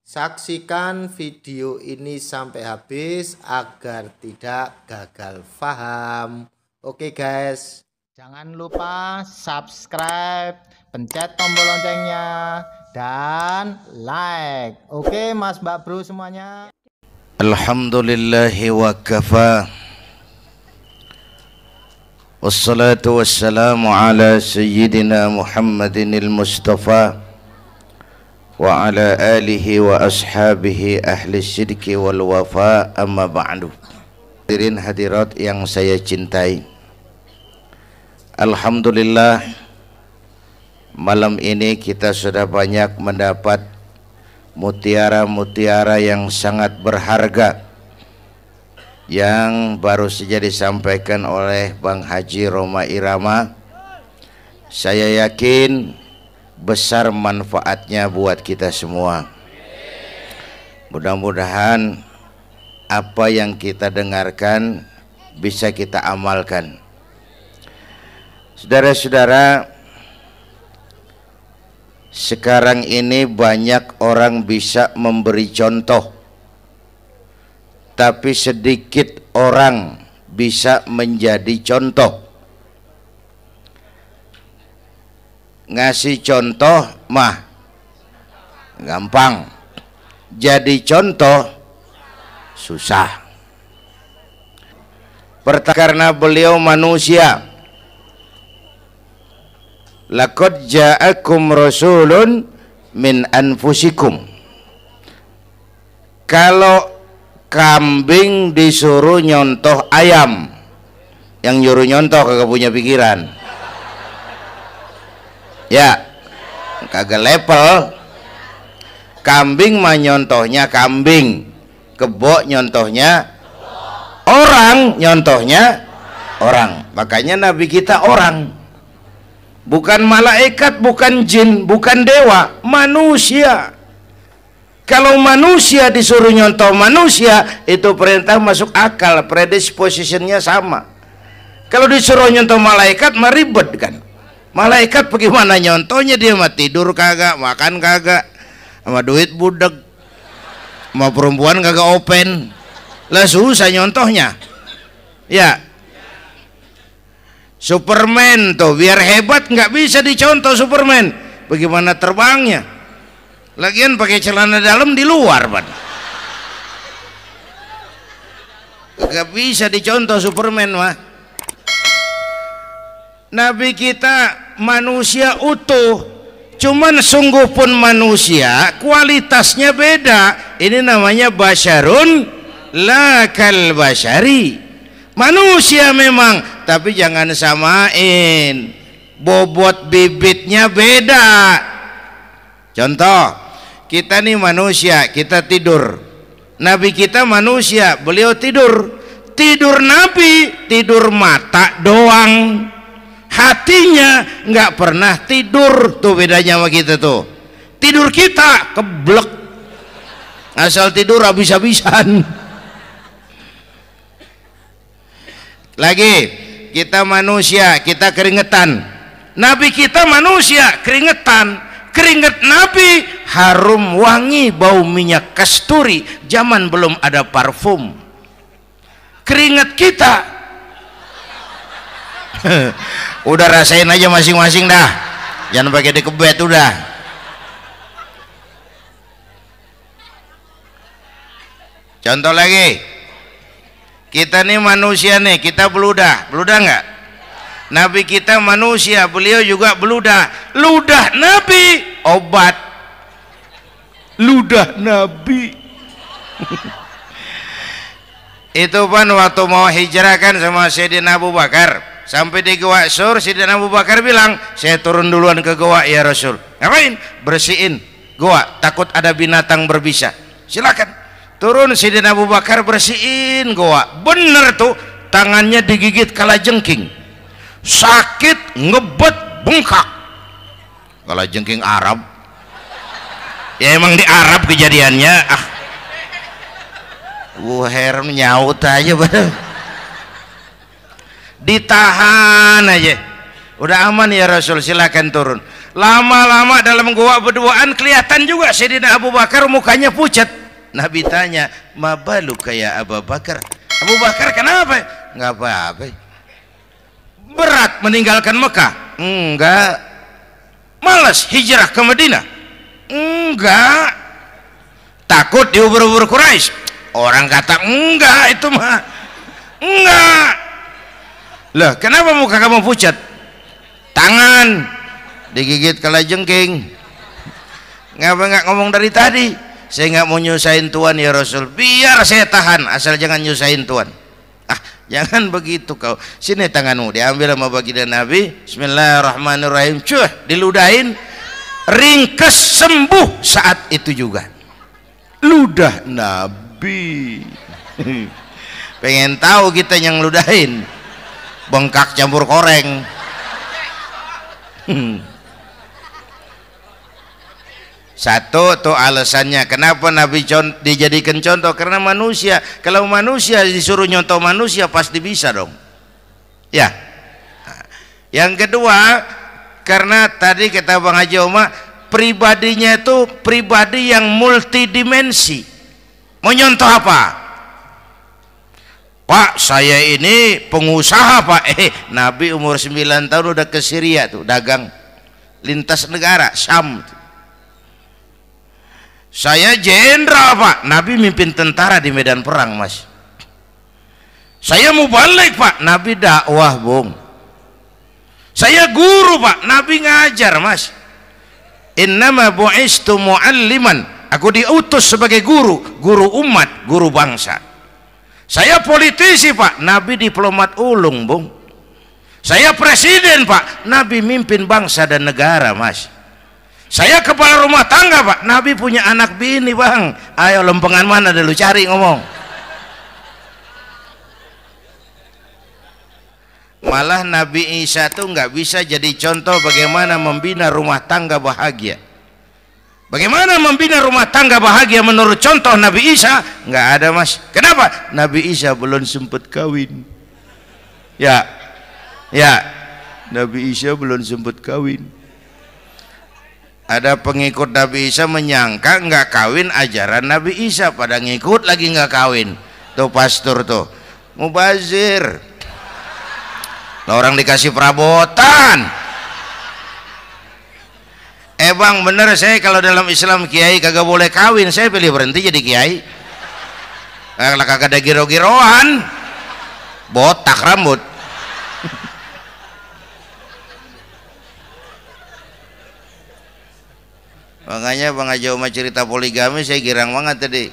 Saksikan video ini sampai habis agar tidak gagal paham. Oke guys, jangan lupa subscribe, pencet tombol loncengnya, dan like. Oke mas mbak bro semuanya. Alhamdulillahi wa kafa, wassalatu wassalamu ala sayyidina Muhammadinil Mustafa wa ala alihi wa ashabihi ahli sidki wal wafa, amma ba'du. Hadirin hadirat yang saya cintai, alhamdulillah malam ini kita sudah banyak mendapat mutiara-mutiara yang sangat berharga yang baru saja disampaikan oleh Bang Haji Roma Irama. Saya yakin besar manfaatnya buat kita semua. Mudah-mudahan apa yang kita dengarkan bisa kita amalkan. Saudara-saudara, sekarang ini banyak orang bisa memberi contoh, tapi sedikit orang bisa menjadi contoh. Ngasih contoh mah gampang, jadi contoh susah. Karena beliau manusia. Laqad ja'akum rasulun min anfusikum. Kalau kambing disuruh nyontoh ayam, yang nyuruh nyontoh kagak punya pikiran. Ya, kagak level. Kambing mah nyontohnya kambing, kebo nyontohnya orang, nyontohnya orang. Makanya nabi kita orang, bukan malaikat, bukan jin, bukan dewa, manusia. Kalau manusia disuruh nyontoh manusia, itu perintah masuk akal, predispositionnya sama. Kalau disuruh nyontoh malaikat mah ribet kan. Malaikat bagaimana nyontohnya, dia mah tidur kagak, makan kagak, sama duit budeg, sama perempuan kagak open, lah susah nyontohnya. Ya, Superman tuh biar hebat nggak bisa dicontoh Superman, bagaimana terbangnya? Lagian pakai celana dalam di luar, Pak. Nggak bisa dicontoh Superman mah. Nabi kita manusia utuh, cuman sungguh pun manusia, kualitasnya beda. Ini namanya basyarun la kal basyari. Manusia memang, tapi jangan samain, bobot bibitnya beda. Contoh, kita nih manusia, kita tidur. Nabi kita manusia, beliau tidur. Tidur Nabi, tidur mata doang, hatinya nggak pernah tidur. Tuh bedanya sama kita tuh. Tidur kita keblek, asal tidur habis-habisan. Lagi kita manusia, kita keringetan. Nabi kita manusia, keringetan. Keringet Nabi harum wangi, bau minyak kasturi, zaman belum ada parfum. Keringet kita udah rasain aja masing-masing dah, jangan pakai dikebet udah. Contoh lagi, kita nih manusia nih, kita beludah nggak? Nabi kita manusia, beliau juga beludah. Ludah Nabi obat, ludah Nabi itu pan waktu mau hijrah kan sama Sayyidina Abu Bakar, sampai di Gua Sur, Sayyidina Abu Bakar bilang, saya turun duluan ke gua ya Rasul. Ngapain? Bersihin gua, takut ada binatang berbisa. Silakan turun. Sayyidina Abu Bakar bersihin gua, bener tuh, tangannya digigit kalajengking, sakit, ngebet, bengkak. Kalajengking Arab ya, emang di Arab kejadiannya. Heran nyaut aja bener. Ditahan aja, udah aman ya Rasul, silakan turun. Lama-lama dalam gua berduaan kelihatan juga Sayyidina Abu Bakar mukanya pucat. Nabi tanya, "Mabalu kayak Abu Bakar?" Abu Bakar kenapa? Enggak apa-apa. Berat meninggalkan Mekah? Enggak. Malas hijrah ke Madinah? Enggak. Takut diubur-ubur Quraisy? Orang kata enggak, itu mah enggak. Lah kenapa muka kamu pucat? Tangan digigit kalajengking. Ngapa nggak ngomong dari tadi? Saya nggak mau nyusahin Tuhan ya Rasul, biar saya tahan, asal jangan nyusahin Tuhan. Ah, jangan begitu kau. Sini tanganmu, diambil sama baginda Nabi. Bismillahirrahmanirrahim. Cuh, diludahin, ringkes, sembuh saat itu juga. Ludah Nabi. Pengen tahu kita yang ludahin, bengkak campur koreng. Satu tuh alasannya kenapa Nabi dijadikan contoh, karena manusia, kalau manusia disuruh nyontoh manusia pasti bisa dong ya. Yang kedua, karena tadi kata Bang Haji Oma, pribadinya itu pribadi yang multidimensi. Mau nyontoh apa? Pak, saya ini pengusaha Pak. Nabi umur 9 tahun udah ke Syria tuh dagang lintas negara Syam. Saya jenderal Pak. Nabi mimpin tentara di medan perang Mas. Saya mau balik Pak. Nabi dakwah Bung. Saya guru Pak. Nabi ngajar Mas. Innama bu'istu mu'alliman. Aku diutus sebagai guru, guru umat, guru bangsa. Saya politisi Pak. Nabi diplomat ulung Bung. Saya presiden Pak. Nabi mimpin bangsa dan negara Mas. Saya kepala rumah tangga Pak. Nabi punya anak bini Bang. Ayo lempengan mana dulu cari ngomong. Malah Nabi Isa tuh nggak bisa jadi contoh bagaimana membina rumah tangga bahagia. Bagaimana membina rumah tangga bahagia menurut contoh Nabi Isa? Nggak ada Mas. Kenapa? Nabi Isa belum sempat kawin. Ya, Nabi Isa belum sempat kawin. Ada pengikut Nabi Isa menyangka nggak kawin ajaran Nabi Isa, pada ngikut lagi nggak kawin. Tuh pastor tuh mubazir. Orang dikasih perabotan. Bang bener, saya kalau dalam Islam kiai kagak boleh kawin, saya pilih berhenti jadi kiai. Kalau kagak ada giro-giroan, botak rambut. Makanya Bang Haji Oma cerita poligami saya girang banget tadi.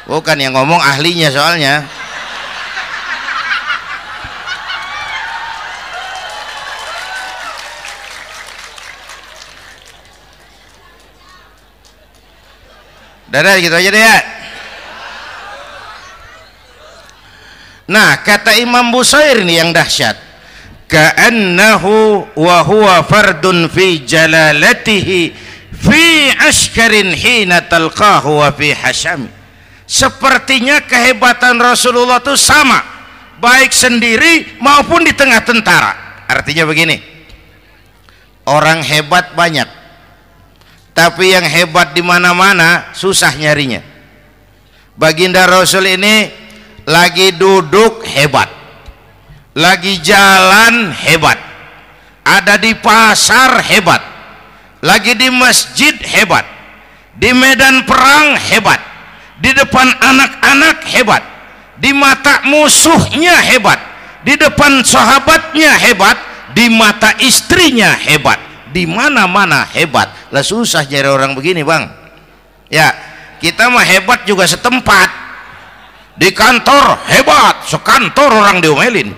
Bukan yang ngomong ahlinya soalnya. Dadah gitu aja deh ya. Nah kata Imam Busair ini yang dahsyat. Ka'annahu wa huwa fardun fi jalalatihi fi askarin hina talqahu wa fi hasham. Sepertinya kehebatan Rasulullah itu sama baik sendiri maupun di tengah tentara. Artinya begini, orang hebat banyak, tapi yang hebat di mana-mana susah nyarinya. Baginda Rasul ini lagi duduk hebat, lagi jalan hebat, ada di pasar hebat, lagi di masjid hebat, di medan perang hebat, di depan anak-anak hebat, di mata musuhnya hebat, di depan sahabatnya hebat, di mata istrinya hebat, di mana-mana hebat. Lah susah nyari orang begini Bang ya. Kita mah hebat juga setempat, di kantor hebat, sekantor orang diomelin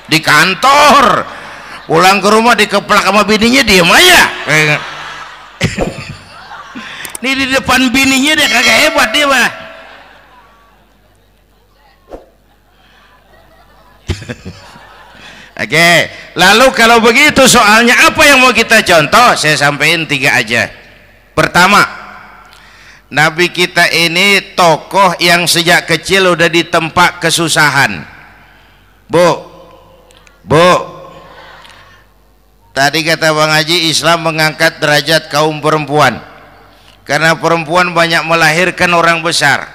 di kantor, pulang ke rumah dikeplak sama bininya diem aja. Ini di depan bininya dia kagak hebat dia mah. Oke, lalu kalau begitu soalnya apa yang mau kita contoh? Saya sampaikan 3 aja. Pertama, Nabi kita ini tokoh yang sejak kecil udah ditempa kesusahan. Bu, Tadi kata Bang Haji, Islam mengangkat derajat kaum perempuan karena perempuan banyak melahirkan orang besar.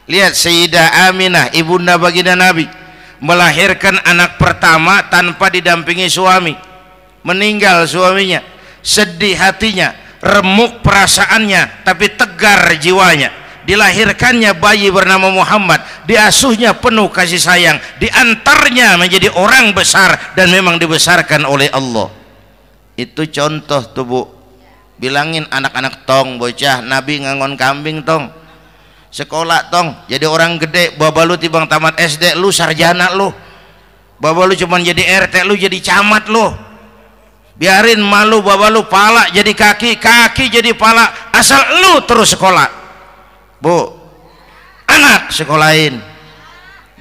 Lihat Sayyidah Aminah, ibunda baginda Nabi, melahirkan anak pertama tanpa didampingi suami. Meninggal suaminya, sedih hatinya, remuk perasaannya, tapi tegar jiwanya. Dilahirkannya bayi bernama Muhammad, diasuhnya penuh kasih sayang, diantarnya menjadi orang besar dan memang dibesarkan oleh Allah. Itu contoh tuh Bu. Bilangin anak-anak tong, bocah Nabi ngangon kambing tong, sekolah tong, jadi orang gede. Baba lu tibang tamat SD, lu sarjana lu. Baba lu cuman jadi RT, lu jadi camat lu. Biarin malu baba lu, pala jadi kaki, kaki jadi pala, asal lu terus sekolah. Bu, anak sekolahin,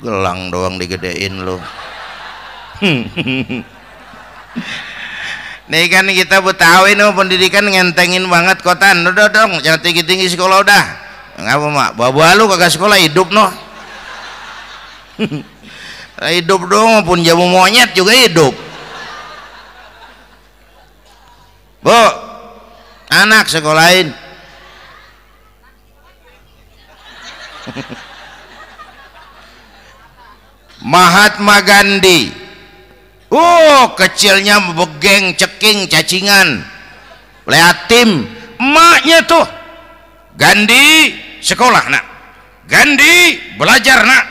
gelang doang digedein lu. Nih kan kita Betawi nih pendidikan ngentengin banget kotan. Udah dong, jangan tinggi-tinggi sekolah udah. Ngapa mak? Baba lu kagak sekolah hidup noh. Hidup dong, pun jamu monyet juga hidup. Bu, anak sekolahin. Mahatma Gandhi, kecilnya begeng, ceking, cacingan, yatim. Emaknya tuh, Gandhi sekolah nak, Gandhi belajar nak,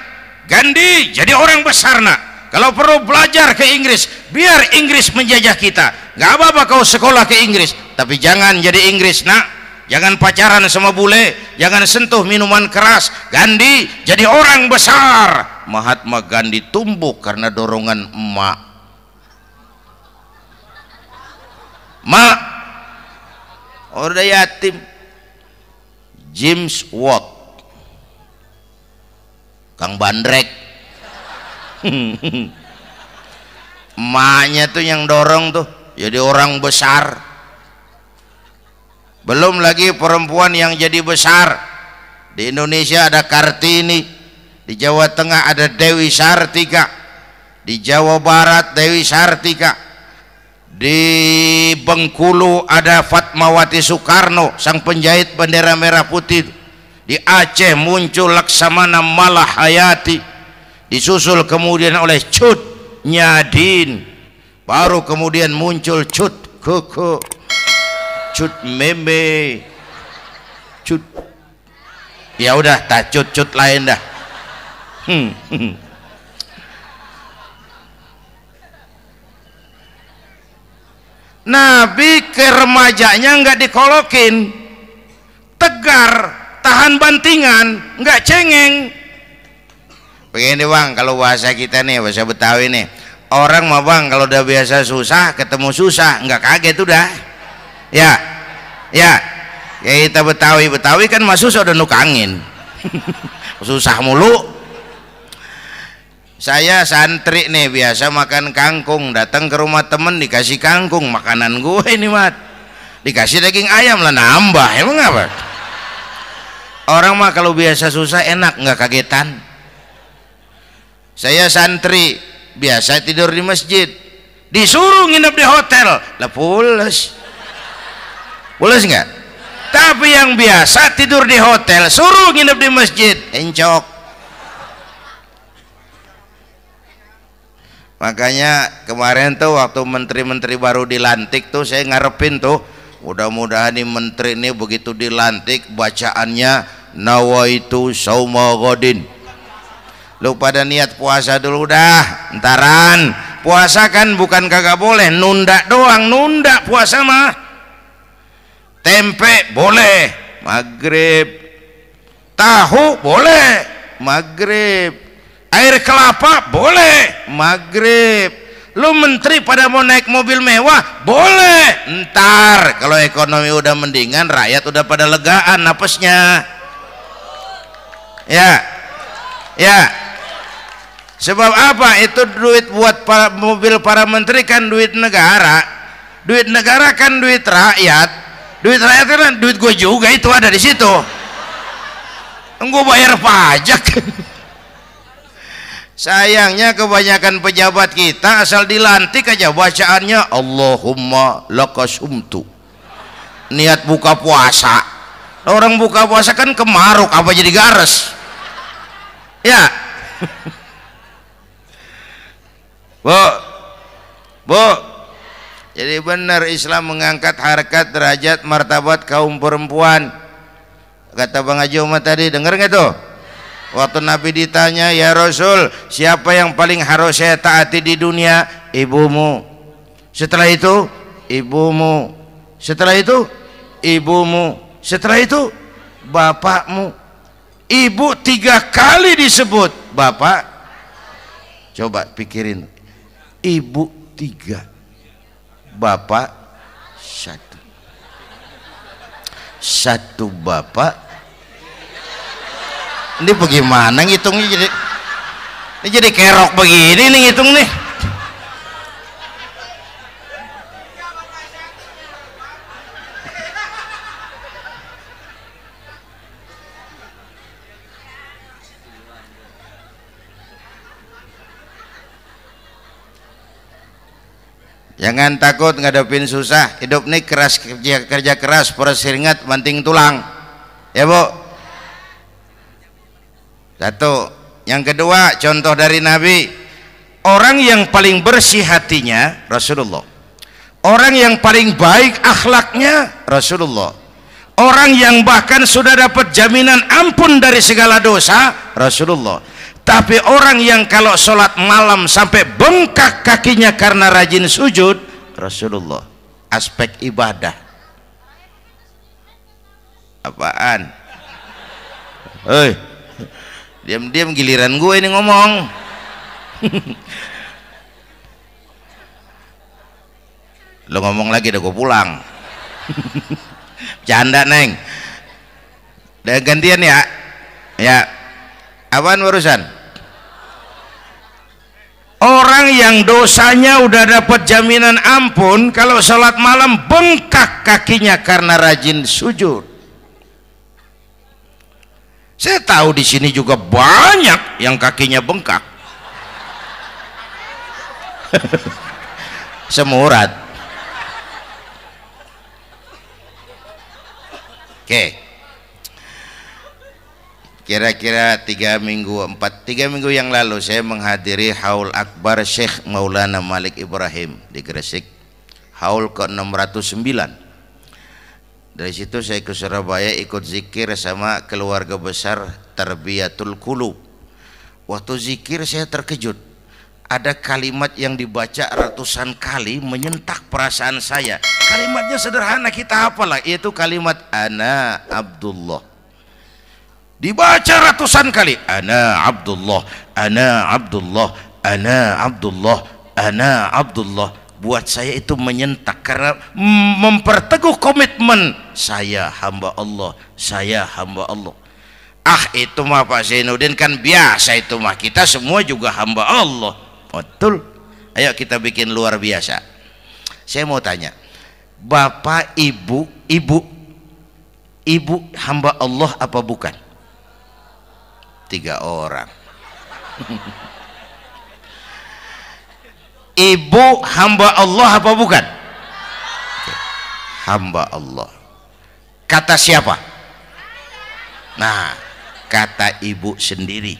Gandhi jadi orang besar nak. Kalau perlu belajar ke Inggris, biar Inggris menjajah kita. Gak apa-apa kau sekolah ke Inggris, tapi jangan jadi Inggris nak. Jangan pacaran sama bule, jangan sentuh minuman keras. Gandhi jadi orang besar. Mahatma Gandhi tumbuh karena dorongan emak. Mak, udah yatim. James Watt, Kang Bandrek. Emaknya tuh yang dorong tuh jadi orang besar. Belum lagi perempuan yang jadi besar. Di Indonesia ada Kartini, di Jawa Tengah ada Dewi Sartika, di Jawa Barat Dewi Sartika, di Bengkulu ada Fatmawati Soekarno, sang penjahit bendera merah putih. Di Aceh muncul Laksamana Malahayati, disusul kemudian oleh Cut Nyadin, baru kemudian muncul Cut Koko, Cut Meme, Cut, ya udah tak cut lain dah. Nabi ke remajanya nggak dikolokin, tegar, tahan bantingan, nggak cengeng. Begini bang, kalau bahasa kita nih, bahasa Betawi nih, orang mah bang kalau udah biasa susah ketemu susah nggak kaget udah. Ya kita Betawi kan masuk udah nukangin. Susah mulu. Saya santri nih biasa makan kangkung, datang ke rumah temen dikasih kangkung, makanan gue ini mat, dikasih daging ayam lah nambah, emang apa? Orang mah kalau biasa susah enak nggak kagetan. Saya santri biasa tidur di masjid, disuruh nginep di hotel lah pules nggak? Tapi yang biasa tidur di hotel suruh nginep di masjid encok. Makanya kemarin tuh waktu menteri-menteri baru dilantik tuh saya ngarepin tuh, mudah-mudahan nih menteri ini begitu dilantik bacaannya nawaitu sauma godin. Lu pada niat puasa dulu dah, entaran. Puasa kan bukan kagak boleh, nunda doang, nunda puasa mah. Tempe boleh maghrib, tahu boleh maghrib, air kelapa boleh maghrib. Lu menteri pada mau naik mobil mewah boleh, ntar kalau ekonomi udah mendingan, rakyat udah pada legaan napasnya. Ya sebab apa? Itu duit buat mobil para menteri kan duit negara kan duit rakyat. Duit rakyat kan duit gue juga, itu ada di situ. Gue bayar pajak. Sayangnya kebanyakan pejabat kita asal dilantik aja bacaannya Allahumma lakasumtu, niat buka puasa. Orang buka puasa kan kemaruk, apa jadi gares ya? Bu, jadi benar Islam mengangkat harkat, derajat, martabat kaum perempuan. Kata Bang Haji Umar tadi, dengar nggak tuh? Waktu Nabi ditanya, ya Rasul, siapa yang paling harus saya taati di dunia? Ibumu. Setelah itu ibumu. Setelah itu ibumu. Setelah itu bapakmu. Ibu 3 kali disebut, bapak. Coba pikirin, ibu 3, bapak 1 bapak. Ini bagaimana ngitungnya, jadi kerok begini nih ngitung nih. Jangan takut ngadepin susah. Hidup nih keras, kerja keras, perseringat banting tulang ya Bu. Satu. Yang kedua, contoh dari Nabi, orang yang paling bersih hatinya Rasulullah, orang yang paling baik akhlaknya Rasulullah, orang yang bahkan sudah dapat jaminan ampun dari segala dosa Rasulullah. Tapi orang yang kalau sholat malam sampai bengkak kakinya karena rajin sujud Rasulullah. Aspek ibadah apaan? Hei, diam-diam giliran gue ini ngomong. Lo ngomong lagi, udah gue pulang. Canda neng, udah gantian ya. Ya, apaan urusan? Orang yang dosanya udah dapat jaminan ampun, kalau sholat malam bengkak kakinya karena rajin sujud. Saya tahu di sini juga banyak yang kakinya bengkak. Semurat. Oke. Kira-kira 3 minggu yang lalu saya menghadiri haul akbar Syekh Maulana Malik Ibrahim di Gresik, haul ke-609. Dari situ saya ke Surabaya ikut zikir sama keluarga besar Tarbiyatul Qulub. Waktu zikir saya terkejut, ada kalimat yang dibaca ratusan kali menyentak perasaan saya. Kalimatnya sederhana, kita hafal, yaitu kalimat ana Abdullah. Dibaca ratusan kali, ana Abdullah, ana Abdullah, ana Abdullah, ana Abdullah. Buat saya itu menyentak karena memperteguh komitmen saya hamba Allah, saya hamba Allah. Ah, itu mah Pak Zainuddin kan biasa, itu mah kita semua juga hamba Allah. Betul. Ayo kita bikin luar biasa. Saya mau tanya, Bapak, Ibu hamba Allah apa bukan? 3 orang. Ibu hamba Allah apa bukan? Hamba Allah. Kata siapa? Nah, kata ibu sendiri.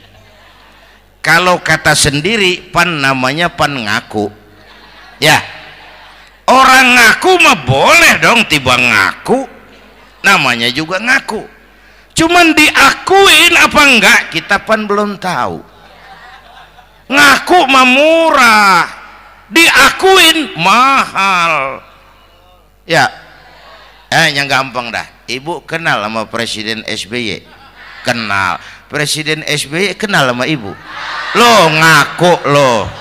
Kalau kata sendiri, pan namanya pan ngaku. Ya, orang ngaku mah boleh dong, tiba ngaku, namanya juga ngaku. Cuman diakuin apa enggak, kita pan belum tahu. Ngaku mah murah, diakuin mahal. Ya, yang gampang dah. Ibu kenal sama Presiden SBY? Kenal. Presiden SBY kenal sama ibu? Lo ngaku, lo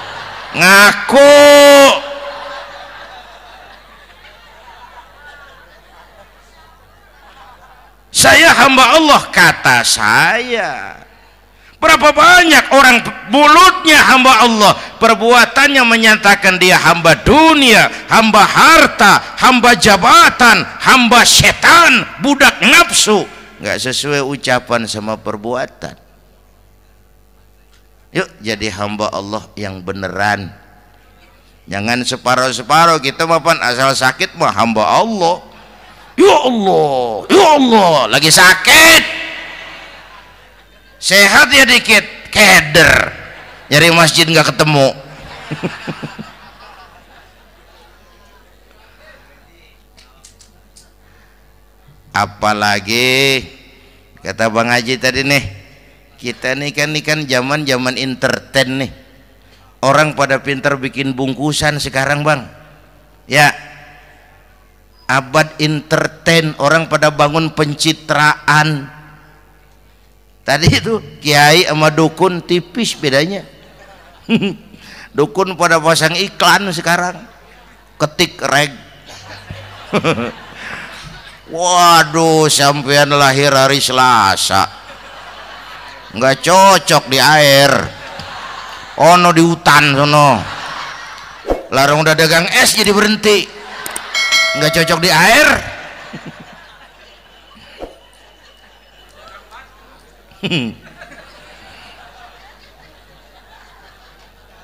ngaku. Saya hamba Allah, kata saya. Berapa banyak orang mulutnya hamba Allah, perbuatannya menyatakan dia hamba dunia, hamba harta, hamba jabatan, hamba setan, budak nafsu. Nggak sesuai ucapan sama perbuatan. Yuk jadi hamba Allah yang beneran. Jangan separuh-separuh. Kita mapan asal sakit mah hamba Allah. Ya Allah, ya Allah, lagi sakit. Sehat ya dikit, keder. Nyari masjid nggak ketemu. Apalagi kata Bang Haji tadi nih, kita nih kan zaman entertain nih. Orang pada pintar bikin bungkusan sekarang Bang. Ya, abad entertain, orang pada bangun pencitraan. Tadi itu kiai sama dukun tipis bedanya. Dukun pada pasang iklan sekarang, ketik reg. Waduh, sampean lahir hari Selasa, nggak cocok di air. Ono di hutan sono. Larang udah dagang es jadi berhenti. Nggak cocok di air.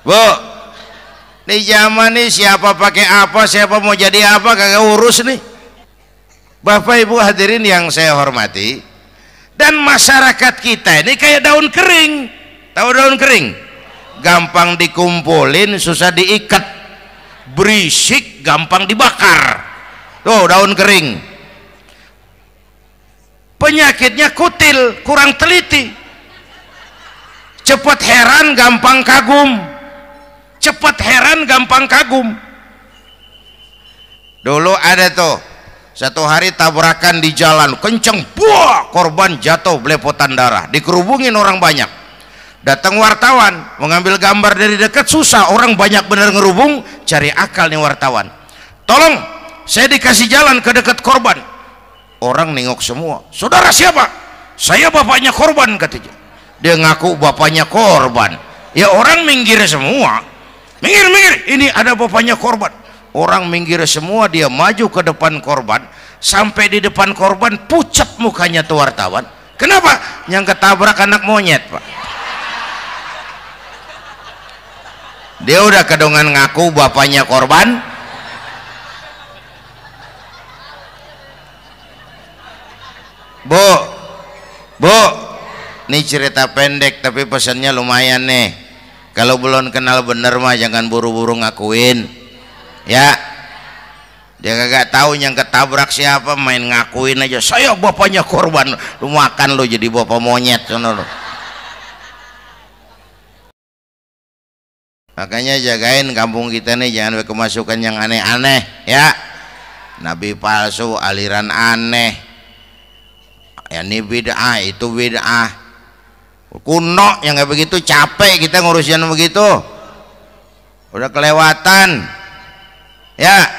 Bu, di zaman nih siapa pakai apa, siapa mau jadi apa kagak urus nih. Bapak Ibu hadirin yang saya hormati, dan masyarakat kita ini kayak daun kering. Tahu daun kering? Gampang dikumpulin, susah diikat, berisik, gampang dibakar. Tuh daun kering. Penyakitnya kutil, kurang teliti. Cepat heran, gampang kagum. Cepat heran, gampang kagum. Dulu ada tuh satu hari tabrakan di jalan kenceng, buah, korban jatuh belepotan darah, dikerubungin orang banyak. Datang wartawan mengambil gambar dari dekat, susah, orang banyak bener ngerubung. Cari akal nih wartawan, tolong saya dikasih jalan ke dekat korban. Orang nengok semua, saudara siapa? Saya bapaknya korban katanya. Dia ngaku bapaknya korban. Ya orang minggir semua, minggir, ini ada bapaknya korban. Orang minggir semua, dia maju ke depan korban. Sampai di depan korban pucat mukanya tuh wartawan. Kenapa? Yang ketabrak anak monyet Pak. Dia udah kedongan ngaku bapaknya korban. Bu, ini cerita pendek tapi pesannya lumayan nih. Kalau belum kenal bener mah jangan buru-buru ngakuin. Ya, dia kagak tahu yang ketabrak siapa, main ngakuin aja. Saya bapaknya korban. Lu makan lu jadi bapak monyet sono lu. Makanya jagain kampung kita nih, jangan kemasukan yang aneh-aneh ya. Nabi palsu, aliran aneh. Ya ini bid'ah, itu bid'ah. Kuno yang kayak begitu, capek kita ngurusin begitu. Udah kelewatan. Ya.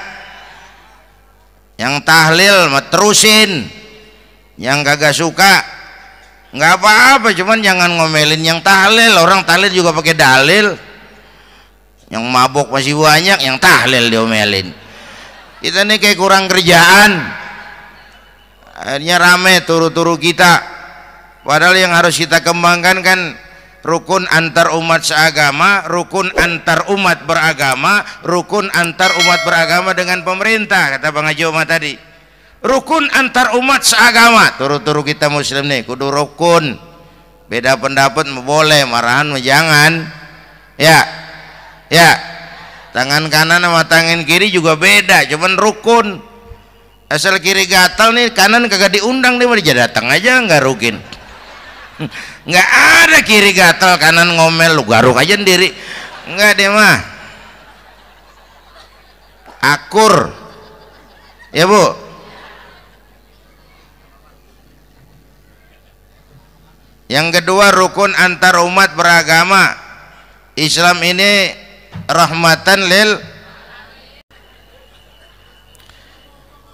Yang tahlil mah terusin. Yang kagak suka nggak apa-apa, cuman jangan ngomelin yang tahlil. Orang tahlil juga pakai dalil. Yang mabok masih banyak, yang tahlil diomelin. Kita nih kayak kurang kerjaan, akhirnya rame turu-turu kita. Padahal yang harus kita kembangkan kan rukun antar umat seagama, rukun antar umat beragama, rukun antar umat beragama dengan pemerintah. Kata Bang Haji Omar tadi, rukun antar umat seagama. Turu-turu kita muslim nih kudu rukun. Beda pendapat boleh, marahan jangan. Ya, tangan kanan sama tangan kiri juga beda, cuman rukun. Asal kiri gatal nih, kanan kagak diundang, dia mah datang aja nggak rukin. Nggak ada kiri gatal kanan ngomel, lu garuk aja sendiri. Nggak, dia mah akur. Ya Bu. Yang kedua rukun antar umat beragama. Islam ini rahmatan lil.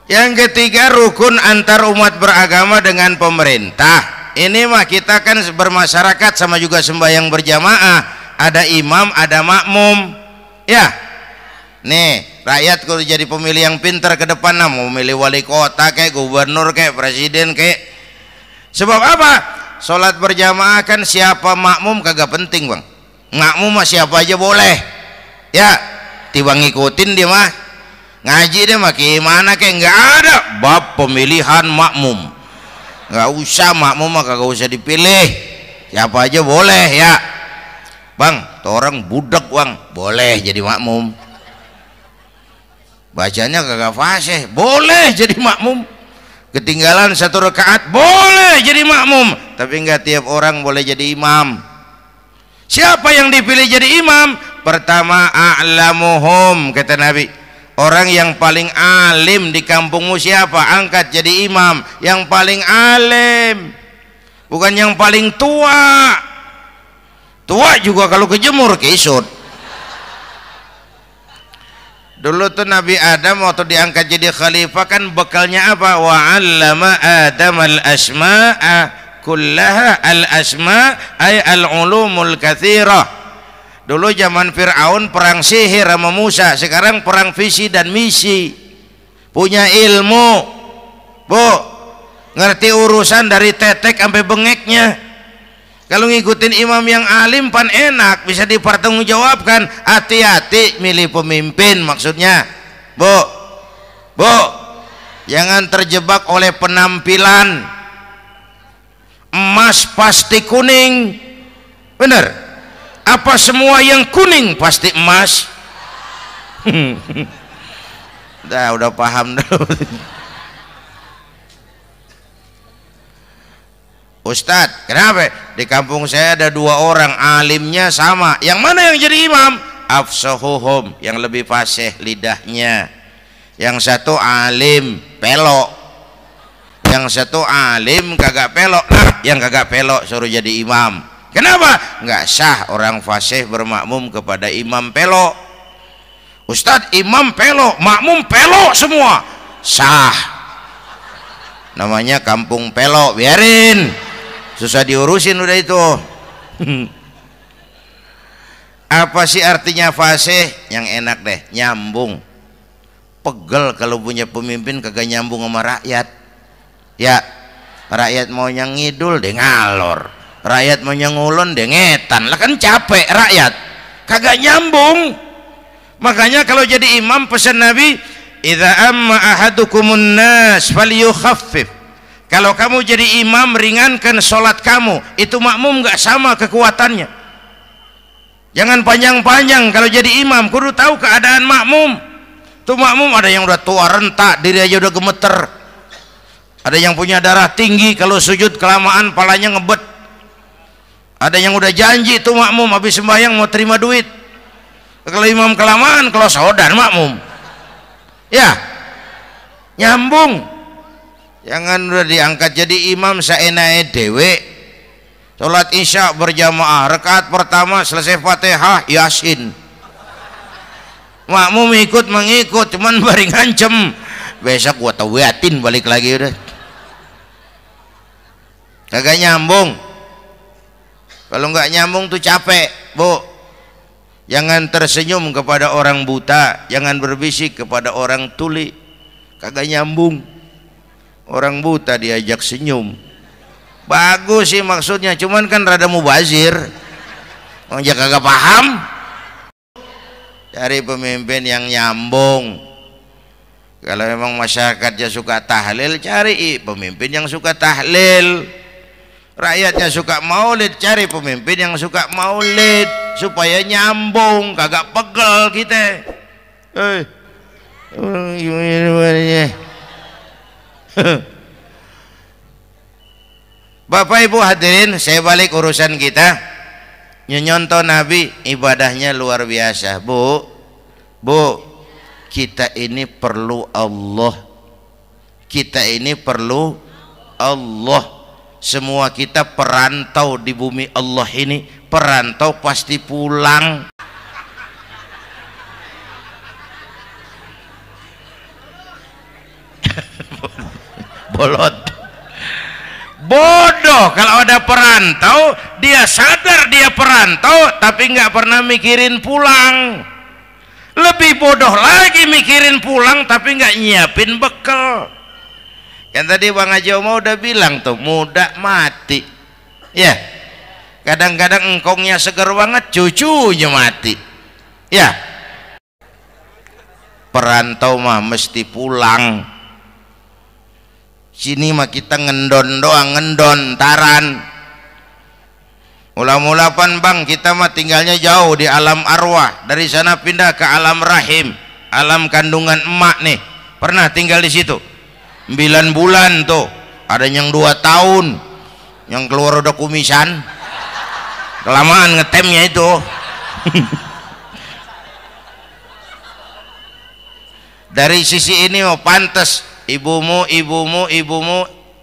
Yang ketiga rukun antar umat beragama dengan pemerintah. Ini mah kita kan bermasyarakat sama juga sembahyang berjamaah, ada imam ada makmum ya. Nih rakyat kalau jadi pemilih yang pintar ke depan, nah mau milih wali kota kayak gubernur kayak presiden kayak. Sebab apa? Sholat berjamaah kan siapa makmum kagak penting Bang. makmum mah siapa aja boleh ya, tiba ngikutin dia mah ngaji dia mah gimana kayak nggak ada bab pemilihan makmum, nggak usah makmum mah kagak usah dipilih, siapa aja boleh ya. Bang, tuh orang budak bang, boleh jadi makmum, bacanya kagak fasih, boleh jadi makmum, ketinggalan 1 rakaat boleh jadi makmum, tapi nggak tiap orang boleh jadi imam. Siapa yang dipilih jadi imam? Pertama, a'lamuhum, kata Nabi, orang yang paling alim di kampungmu siapa? Angkat jadi imam, yang paling alim, bukan yang paling tua. Tua juga kalau kejemur kisut. Dulu tuh Nabi Adam waktu diangkat jadi khalifah kan bekalnya apa? Wa 'allama Adam al-asma'a kullaha, al-asma' ay al-ulumul katsirah. Dulu zaman Fir'aun perang sihir sama Musa, sekarang perang visi dan misi. Punya ilmu, Bu, ngerti urusan dari tetek sampai bengeknya. Kalau ngikutin imam yang alim pan enak, bisa dipertanggungjawabkan. Hati-hati milih pemimpin, maksudnya Bu, jangan terjebak oleh penampilan. Emas pasti kuning, bener? Apa semua yang kuning pasti emas? Udah paham dulu. Ustadz, kenapa? Di kampung saya ada 2 orang alimnya sama. Yang mana yang jadi imam? Afsahuhum, yang lebih fasih lidahnya. Yang satu alim pelok, yang satu alim kagak pelok. Nah, yang kagak pelok suruh jadi imam. Kenapa? Nggak sah orang fasih bermakmum kepada imam pelok. Ustadz, imam pelok, makmum pelok semua. Sah. Namanya kampung pelok, biarin. Susah diurusin udah itu. Apa sih artinya fasih? Yang enak deh, nyambung. Pegel kalau punya pemimpin kagak nyambung sama rakyat. Ya, rakyat mau yang ngidul deh ngalor, rakyat mau yang ngulon deh ngetan. Lah kan capek rakyat, kagak nyambung. Makanya kalau jadi imam pesan Nabi, idza amma ahadukumun nas falyukhaffif. Kalau kamu jadi imam, ringankan sholat kamu. Itu makmum nggak sama kekuatannya. Jangan panjang-panjang kalau jadi imam, kudu tahu keadaan makmum. Tuh makmum ada yang udah tua rentak, diri aja udah gemeter. Ada yang punya darah tinggi, kalau sujud kelamaan palanya ngebet. Ada yang udah janji tuh makmum habis sembahyang mau terima duit. Kalau imam kelamaan, kalau saudan makmum. Ya, nyambung. Jangan udah diangkat jadi imam saenake dewe. Salat isya berjamaah, rakaat pertama selesai Fatihah Yasin. Makmum ikut mengikut, cuman bari ngancem. Besok gua tawiatin balik lagi udah. Kagak nyambung. Kalau nggak nyambung tuh capek, Bu. Jangan tersenyum kepada orang buta, jangan berbisik kepada orang tuli. Kagak nyambung. Orang buta diajak senyum, bagus sih maksudnya, cuman kan rada mubazir. Orang kagak paham. Cari pemimpin yang nyambung. Kalau memang masyarakatnya suka tahlil, cari pemimpin yang suka tahlil. Rakyatnya suka maulid, cari pemimpin yang suka maulid, supaya nyambung, kagak pegel kita. Bapak Ibu hadirin, saya balik urusan kita. Nyontoh Nabi ibadahnya luar biasa. Bu, kita ini perlu Allah. Kita ini perlu Allah. Semua kita perantau di bumi Allah ini. Perantau pasti pulang. Bolot, bodoh kalau ada perantau, dia sadar dia perantau tapi nggak pernah mikirin pulang. Lebih bodoh lagi mikirin pulang tapi nggak nyiapin bekal. Yang tadi Bang Haji Omah udah bilang tuh, muda mati ya, Kadang-kadang engkongnya seger banget, cucunya mati. Ya, perantau mah mesti pulang. Sini mah kita ngendon doang, ngendon taran. Mula-mula pan bang, kita mah tinggalnya jauh di alam arwah. Dari sana pindah ke alam rahim, alam kandungan emak nih. Pernah tinggal di situ 9 bulan tuh. Ada yang 2 tahun, yang keluar udah kumisan. Kelamaan ngetemnya itu. Dari sisi ini mau pantas ibumu,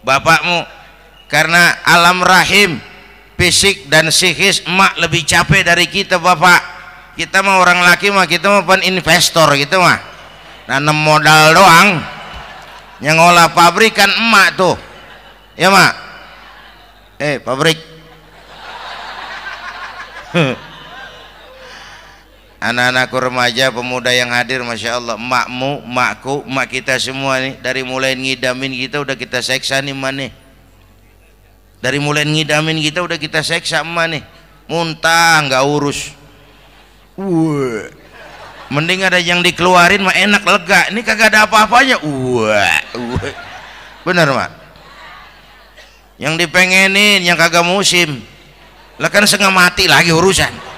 bapakmu, karena alam rahim, fisik dan psikis emak lebih capek dari kita bapak. Kita mah orang laki mah, kita mah pen investor gitu mah, nanam modal doang. Yang ngolah pabrikan emak tuh, ya mak. Pabrik. Anak-anakku remaja, pemuda yang hadir, masya Allah, emakmu, emakku, emak kita semua nih, dari mulai ngidamin kita udah kita seksa nih emak nih. Dari mulai ngidamin kita udah kita seksa emak nih. Muntah nggak urus. Mending ada yang dikeluarin mah enak, lega. Ini kagak ada apa-apanya. Bener mak. Yang dipengenin yang kagak musim. Lah kan setengah mati lagi urusan.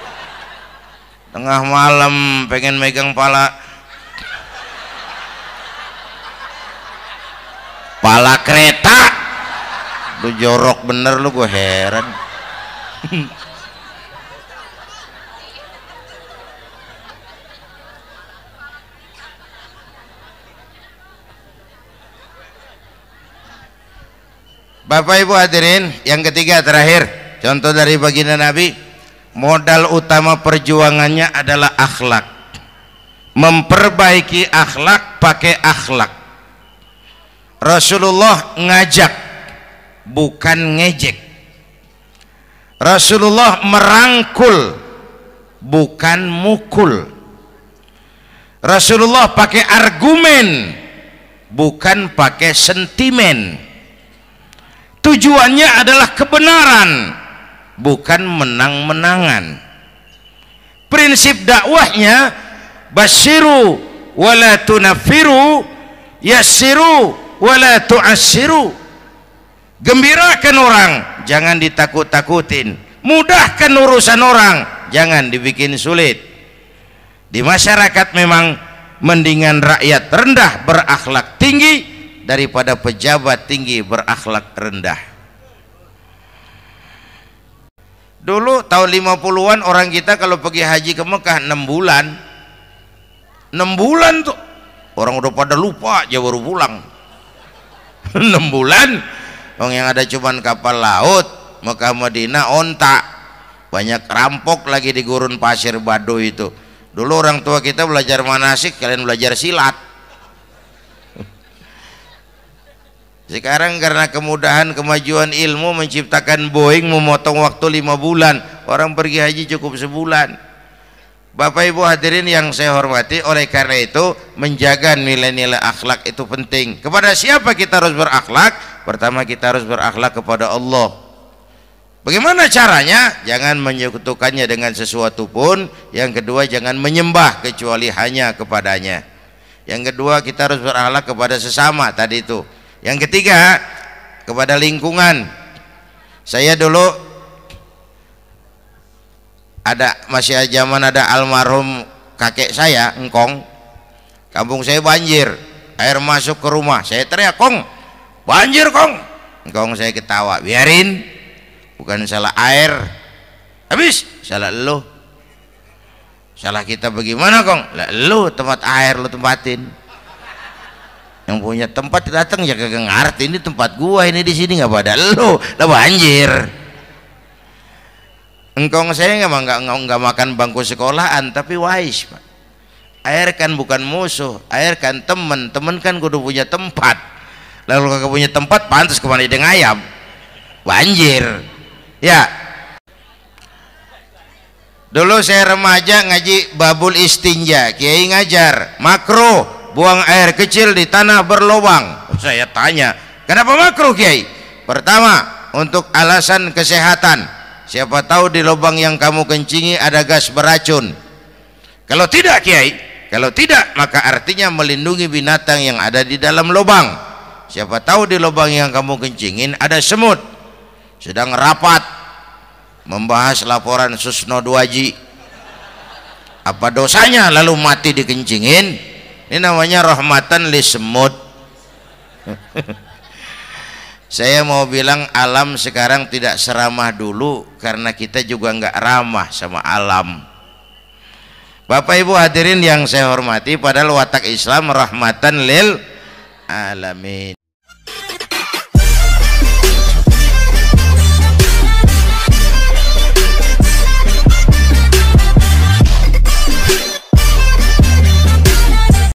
Tengah malam pengen megang pala kereta, lu jorok bener lu, gue heran. Bapak Ibu hadirin, yang ketiga terakhir, contoh dari baginda Nabi. Modal utama perjuangannya adalah akhlak. Memperbaiki akhlak, pakai akhlak. Rasulullah ngajak, bukan ngejek. Rasulullah merangkul, bukan mukul. Rasulullah pakai argumen, bukan pakai sentimen. Tujuannya adalah kebenaran, bukan menang-menangan. Prinsip dakwahnya basyiru wala tunafiru, yassiru wala tu'assiru. Gembirakan orang, jangan ditakut-takutin. Mudahkan urusan orang, jangan dibikin sulit. Di masyarakat memang mendingan rakyat rendah berakhlak tinggi daripada pejabat tinggi berakhlak rendah. Dulu tahun 50-an orang kita kalau pergi haji ke Mekah 6 bulan. 6 bulan tuh orang udah pada lupa aja baru pulang. 6 bulan orang yang ada cuman kapal laut, Mekah Madinah onta, banyak rampok lagi di gurun pasir Baduy itu. Dulu orang tua kita belajar manasik, kalian belajar silat. Sekarang karena kemudahan kemajuan ilmu menciptakan Boeing memotong waktu 5 bulan, orang pergi haji cukup sebulan. Bapak Ibu hadirin yang saya hormati, oleh karena itu menjaga nilai-nilai akhlak itu penting. Kepada siapa kita harus berakhlak? Pertama, kita harus berakhlak kepada Allah. Bagaimana caranya? Jangan menyekutukannya dengan sesuatu pun. Yang kedua, jangan menyembah kecuali hanya kepadanya. Yang kedua, kita harus berakhlak kepada sesama tadi itu. Yang ketiga, kepada lingkungan. Saya dulu masih zaman ada almarhum kakek saya, engkong. Kampung saya banjir, air masuk ke rumah. Saya teriak, "Kong, banjir, Kong." Engkong saya ketawa, "Biarin, bukan salah air." Habis, salah lo. Salah kita bagaimana, Kong? Lah lo tempat air lo tempatin. Yang punya tempat datang ya kagak ngerti, ini tempat gua, ini di sini nggak pada lo, lah banjir. Engkong saya nggak makan bangku sekolahan, tapi wise Pak. Air kan bukan musuh, air kan temen kan kudu punya tempat. Lalu kagak punya tempat, pantas kemana dia ngayap, banjir. Ya, dulu saya remaja ngaji babul istinja, kiai ngajar makruh buang air kecil di tanah berlubang. Saya tanya, kenapa makruh Kiai? Pertama, untuk alasan kesehatan. siapa tahu di lubang yang kamu kencingi ada gas beracun. Kalau tidak Kiai, kalau tidak maka artinya melindungi binatang yang ada di dalam lubang. Siapa tahu di lubang yang kamu kencingin ada semut sedang rapat membahas laporan Susno Duaji. Apa dosanya lalu mati dikencingin? Ini namanya rahmatan li semut. Saya mau bilang alam sekarang tidak seramah dulu karena kita juga nggak ramah sama alam. Bapak Ibu hadirin yang saya hormati, padahal watak Islam rahmatan lil alamin.